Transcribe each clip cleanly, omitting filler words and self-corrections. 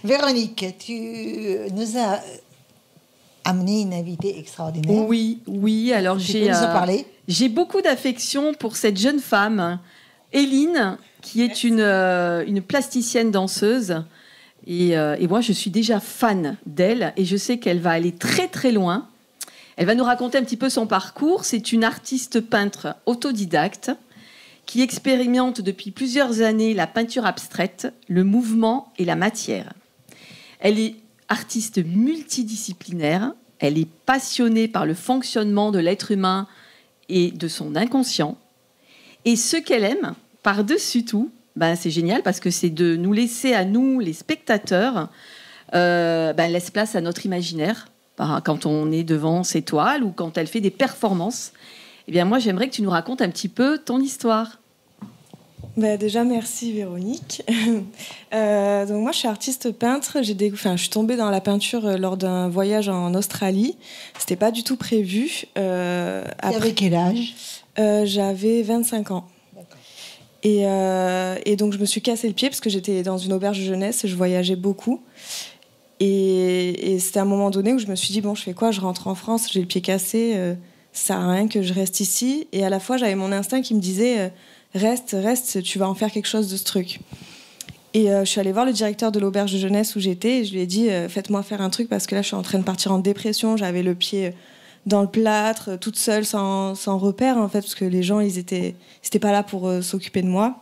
Véronique, tu nous as amené une invitée extraordinaire. Oui. Alors tu peux nous en parler ? J'ai beaucoup d'affection pour cette jeune femme, Eline, qui est une plasticienne danseuse. Et moi, je suis déjà fan d'elle et je sais qu'elle va aller très très loin. Elle va nous raconter un petit peu son parcours. C'est une artiste peintre autodidacte qui expérimente depuis plusieurs années la peinture abstraite, le mouvement et la matière. Elle est artiste multidisciplinaire. Elle est passionnée par le fonctionnement de l'être humain et de son inconscient. Et ce qu'elle aime, par-dessus tout, c'est génial parce que c'est de nous laisser à nous, les spectateurs, laisse place à notre imaginaire quand on est devant ses toiles ou quand elle fait des performances. Eh bien, moi, j'aimerais que tu nous racontes un petit peu ton histoire. Déjà, merci Véronique. Donc moi, je suis artiste peintre. Je suis tombée dans la peinture lors d'un voyage en Australie. C'était pas du tout prévu. Avec quel âge ? J'avais 25 ans. Et donc, je me suis cassé le pied parce que j'étais dans une auberge de jeunesse et je voyageais beaucoup. Et c'était à un moment donné où je me suis dit, je fais quoi ? Je rentre en France, j'ai le pied cassé, ça sert à rien que je reste ici. Et à la fois, j'avais mon instinct qui me disait, reste, tu vas en faire quelque chose de ce truc. Et je suis allée voir le directeur de l'auberge de jeunesse où j'étais et je lui ai dit, faites-moi faire un truc parce que là, je suis en train de partir en dépression. J'avais le pied dans le plâtre, toute seule, sans repère, en fait, parce que les gens, ils étaient pas là pour s'occuper de moi.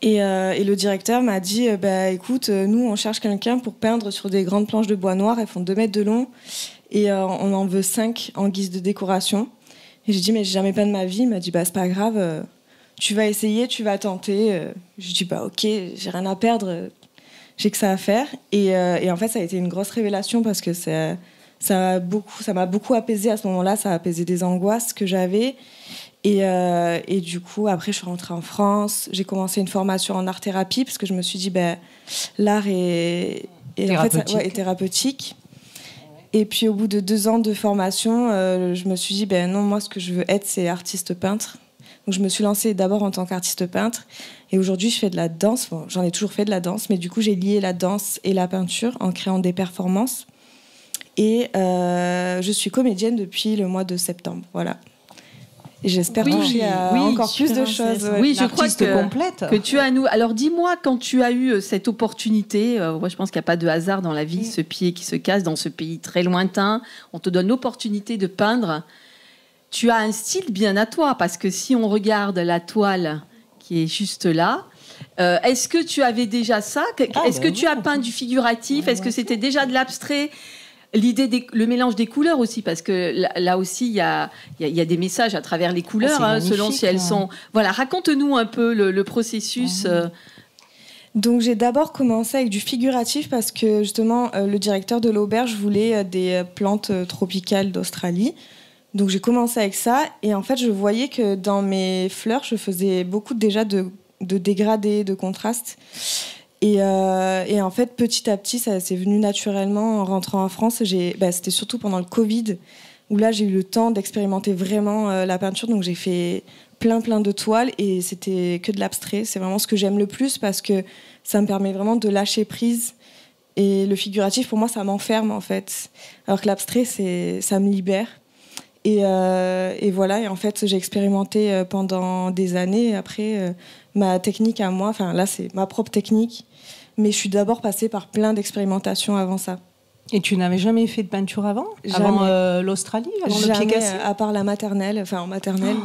Et le directeur m'a dit, écoute, nous, on cherche quelqu'un pour peindre sur des grandes planches de bois noir. Elles font 2 mètres de long et on en veut 5 en guise de décoration. Et j'ai dit, mais j'ai jamais peint de ma vie. Il m'a dit, c'est pas grave, tu vas essayer, tu vas tenter. J'ai dit, ok, j'ai rien à perdre, j'ai que ça à faire. Et en fait, ça a été une grosse révélation parce que ça m'a beaucoup apaisée à ce moment-là. Ça a apaisé des angoisses que j'avais. Et du coup, après, je suis rentrée en France. J'ai commencé une formation en art-thérapie parce que je me suis dit, l'art est thérapeutique. Et puis, au bout de 2 ans de formation, je me suis dit, non, moi, ce que je veux être, c'est artiste peintre. Donc, je me suis lancée d'abord en tant qu'artiste peintre. Et aujourd'hui, je fais de la danse. J'en ai toujours fait de la danse, mais du coup, j'ai lié la danse et la peinture en créant des performances. Et je suis comédienne depuis le mois de septembre. Voilà. Et j'espère toucher à encore plus de choses. Oui, je crois que tu as nous. Alors, dis-moi, quand tu as eu cette opportunité, moi, je pense qu'il n'y a pas de hasard dans la vie, ce pied qui se casse dans ce pays très lointain. On te donne l'opportunité de peindre. Tu as un style bien à toi, parce que si on regarde la toile qui est juste là, est-ce que tu avais déjà ça ? Est-ce que tu as peint du figuratif ? Est-ce que c'était déjà de l'abstrait ? Le mélange des couleurs aussi, parce que là aussi, il y a des messages à travers les couleurs, selon si elles sont... Voilà, raconte-nous un peu le processus. Donc, j'ai d'abord commencé avec du figuratif parce que, justement, le directeur de l'auberge voulait des plantes tropicales d'Australie. Donc, j'ai commencé avec ça. Et en fait, je voyais que dans mes fleurs, je faisais beaucoup déjà de dégradés, de contrastes. Et en fait, petit à petit, ça s'est venu naturellement en rentrant en France. C'était surtout pendant le Covid, où là, j'ai eu le temps d'expérimenter vraiment la peinture. Donc, j'ai fait plein de toiles et c'était que de l'abstrait. C'est vraiment ce que j'aime le plus parce que ça me permet vraiment de lâcher prise. Et le figuratif, pour moi, ça m'enferme, en fait. Alors que l'abstrait, ça me libère. Et voilà. Et en fait, j'ai expérimenté pendant des années. Après, ma technique à moi, là, c'est ma propre technique. Mais je suis d'abord passée par plein d'expérimentations avant ça. Et tu n'avais jamais fait de peinture avant ? Avant l'Australie, avant le pied cassé ? À part la maternelle, en maternelle,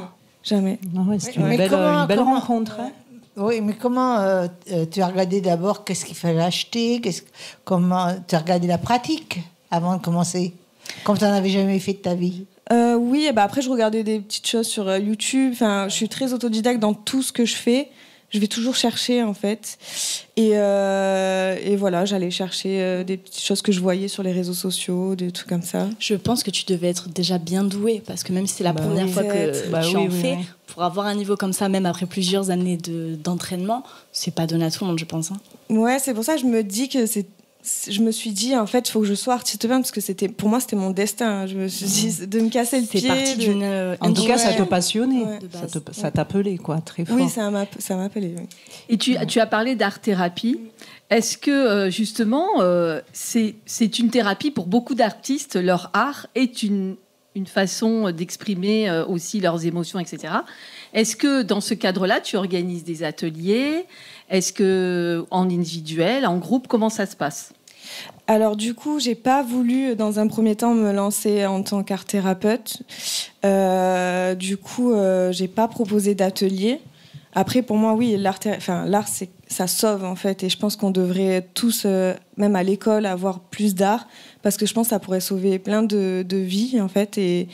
jamais. C'est une belle rencontre. Hein. Oui, mais comment tu as regardé d'abord qu'est-ce qu'il fallait acheter ? Comment tu as regardé la pratique avant de commencer ? Comme tu n'en avais jamais fait de ta vie ? Oui, après je regardais des petites choses sur YouTube. Je suis très autodidacte dans tout ce que je fais. Je vais toujours chercher, en fait. Et voilà, j'allais chercher des petites choses que je voyais sur les réseaux sociaux, des trucs comme ça. Je pense que tu devais être déjà bien douée, parce que même si c'est la première fois que tu en fais, pour avoir un niveau comme ça, même après plusieurs années d'entraînement, c'est pas donné à tout le monde, je pense. Hein. Ouais, c'est pour ça que je me dis que je me suis dit, en fait, il faut que je sois artiste peintre, parce que pour moi, c'était mon destin. Je me suis dit de me casser le pied. C'est parti d'une... En tout cas, ça te passionnait. Ouais. Ça t'appelait, quoi, très fort. Oui, ça m'appelait. Oui. Et tu as parlé d'art-thérapie. Est-ce que, justement, c'est une thérapie pour beaucoup d'artistes, leur art est une façon d'exprimer aussi leurs émotions, etc. Est-ce que, dans ce cadre-là, tu organises des ateliers? Est-ce que en individuel, en groupe, comment ça se passe? Alors du coup, j'ai pas voulu dans un premier temps me lancer en tant qu'art thérapeute. Du coup, j'ai pas proposé d'atelier. Après, pour moi, oui, l'art, ça sauve en fait, et je pense qu'on devrait tous, même à l'école, avoir plus d'art, parce que je pense que ça pourrait sauver plein de vies en fait, et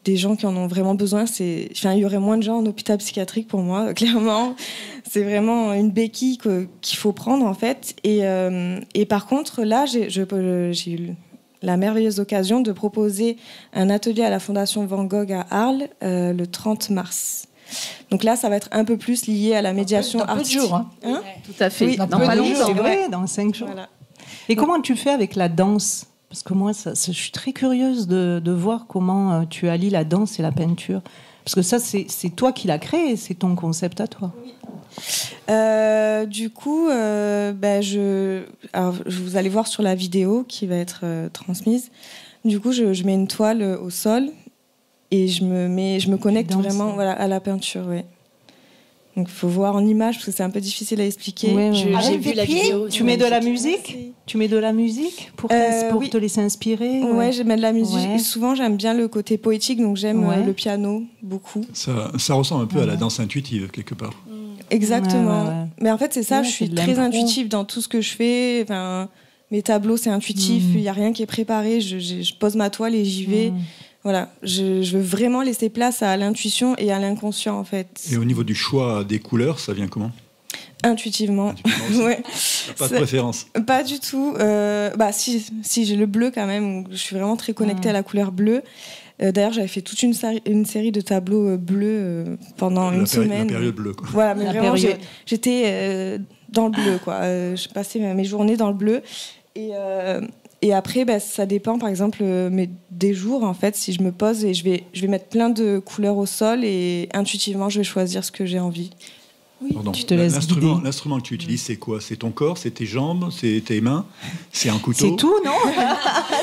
des gens qui en ont vraiment besoin. Il y aurait moins de gens en hôpital psychiatrique pour moi, clairement. C'est vraiment une béquille qu'il faut prendre en fait. Et par contre, là, j'ai eu la merveilleuse occasion de proposer un atelier à la Fondation Van Gogh à Arles le 30 mars. Donc là, ça va être un peu plus lié à la médiation artistique. Dans peu de jours. Hein Tout à fait. Oui, dans pas longtemps. C'est vrai, dans 5 jours. Voilà. Et comment tu fais avec la danse? Parce que moi, je suis très curieuse de voir comment tu allies la danse et la peinture. Parce que ça, c'est toi qui l'as créé, c'est ton concept à toi. Oui. Du coup, vous allez voir sur la vidéo qui va être transmise. Du coup, je mets une toile au sol et je me connecte vraiment à la peinture. Ouais. Donc, il faut voir en image parce que c'est un peu difficile à expliquer. Ouais, j'ai vu la vidéo. Tu mets de la musique? Tu mets de la musique pour te laisser inspirer? Ouais, je mets de la musique. Ouais. Souvent, j'aime bien le côté poétique, donc j'aime le piano beaucoup. Ça ressemble un peu à la danse intuitive, quelque part. Exactement. Ouais. Mais en fait, c'est ça, je suis très intuitive dans tout ce que je fais. Enfin, mes tableaux, c'est intuitif, il n'y a rien qui est préparé. Je pose ma toile et j'y vais. Voilà, je veux vraiment laisser place à l'intuition et à l'inconscient, en fait. Et au niveau du choix des couleurs, ça vient comment? Intuitivement. Ouais. Pas de préférence? Pas du tout. Si j'ai le bleu quand même. Je suis vraiment très connectée à la couleur bleue. D'ailleurs, j'avais fait toute une série de tableaux bleus pendant une semaine. La période bleue, quoi. Voilà, mais vraiment, j'étais dans le bleu, quoi. Je passais mes journées dans le bleu. Et après, ça dépend, par exemple, des jours, en fait, si je me pose et je vais mettre plein de couleurs au sol et intuitivement, je vais choisir ce que j'ai envie. Oui. Tu te laisses guider. L'instrument que tu utilises, c'est quoi? C'est ton corps, c'est tes jambes, c'est tes mains, c'est un couteau? C'est tout, non?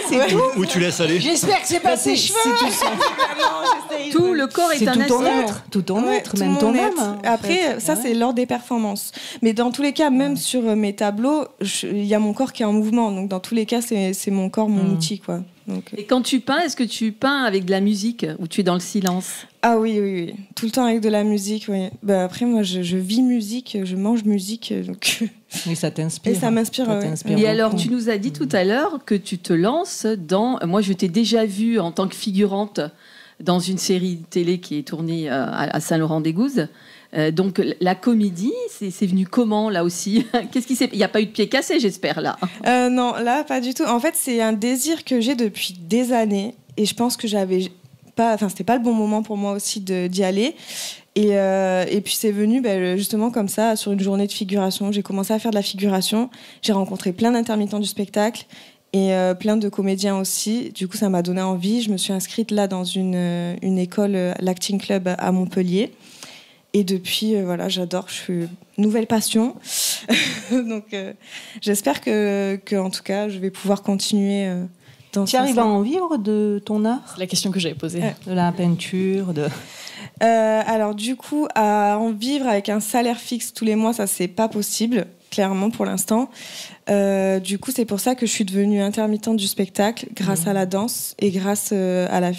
C'est tout. Ou tu laisses aller? J'espère que c'est pas tes cheveux. Tout le corps est un instrument. Tout ton être, même ton âme. Après, ça, c'est lors des performances. Mais dans tous les cas, même sur mes tableaux, il y a mon corps qui est en mouvement. Donc, dans tous les cas, c'est mon corps, mon outil, quoi. Donc, et quand tu peins, est-ce que tu peins avec de la musique ou tu es dans le silence? Ah oui. Tout le temps avec de la musique, oui. Après, moi, je vis musique, je mange musique. Donc... Oui, ça t'inspire. Et ça m'inspire, Et alors, tu nous as dit tout à l'heure que tu te lances dans... Moi, je t'ai déjà vue en tant que figurante dans une série télé qui est tournée à Saint-Laurent-des-Gouzes. Donc, la comédie, c'est venu comment, là aussi? Qu'est-ce qui s'est... Il n'y a pas eu de pied cassé, j'espère, là? Non, là, pas du tout. En fait, c'est un désir que j'ai depuis des années. Et je pense que c'était pas le bon moment pour moi aussi d'y aller. Et puis, c'est venu justement comme ça, sur une journée de figuration. J'ai commencé à faire de la figuration. J'ai rencontré plein d'intermittents du spectacle et plein de comédiens aussi. Du coup, ça m'a donné envie. Je me suis inscrite là dans une école, l'Acting Club à Montpellier. Et depuis, j'adore. Je suis nouvelle passion. Donc, j'espère que, en tout cas, je vais pouvoir continuer dans ce Tu arrives à en vivre de ton art? C'est la question que j'avais posée. De la peinture, alors, du coup, à en vivre avec un salaire fixe tous les mois, ça, c'est pas possible, clairement, pour l'instant. Du coup, c'est pour ça que je suis devenue intermittente du spectacle, grâce à la danse et grâce à la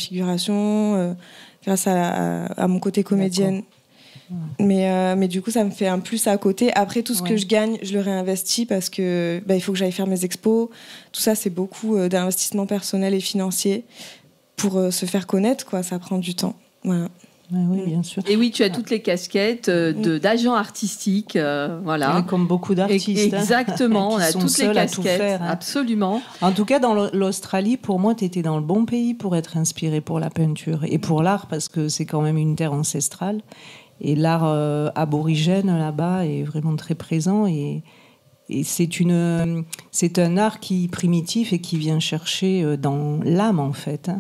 grâce à mon côté comédienne. Mais du coup, ça me fait un plus à côté. Après, tout ce que je gagne, je le réinvestis parce que il faut que j'aille faire mes expos. Tout ça, c'est beaucoup d'investissement personnel et financier pour se faire connaître, quoi. Ça prend du temps. Voilà. Oui, bien sûr. Et oui, tu as toutes les casquettes d'agent artistique, voilà. Et comme beaucoup d'artistes. Exactement, on a toutes les casquettes, faire, absolument. En tout cas, dans l'Australie, pour moi, tu étais dans le bon pays pour être inspirée pour la peinture et pour l'art, parce que c'est quand même une terre ancestrale. Et l'art aborigène là-bas est vraiment très présent et c'est un art qui est primitif et qui vient chercher dans l'âme en fait.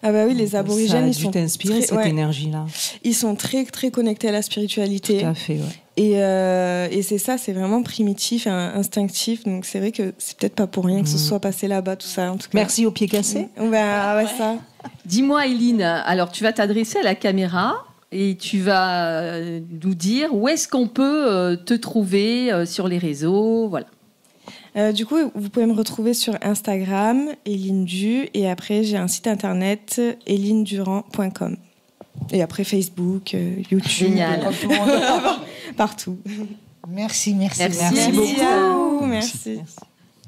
Ah bah oui, les aborigènes, ils sont t'inspirer cette énergie-là. Ils sont très très connectés à la spiritualité. Tout à fait, ouais. Et c'est ça, c'est vraiment primitif, instinctif. Donc c'est vrai que c'est peut-être pas pour rien que ce soit passé là-bas, tout ça. En tout cas. Merci aux pieds cassés. Ça. Dis-moi, Éline, alors tu vas t'adresser à la caméra et tu vas nous dire où est-ce qu'on peut te trouver sur les réseaux, voilà. Du coup, vous pouvez me retrouver sur Instagram, Éline Du, et après j'ai un site internet, elinedurand.com. Et après Facebook, YouTube. Génial. Partout. Merci. Merci beaucoup. Merci.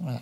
Voilà.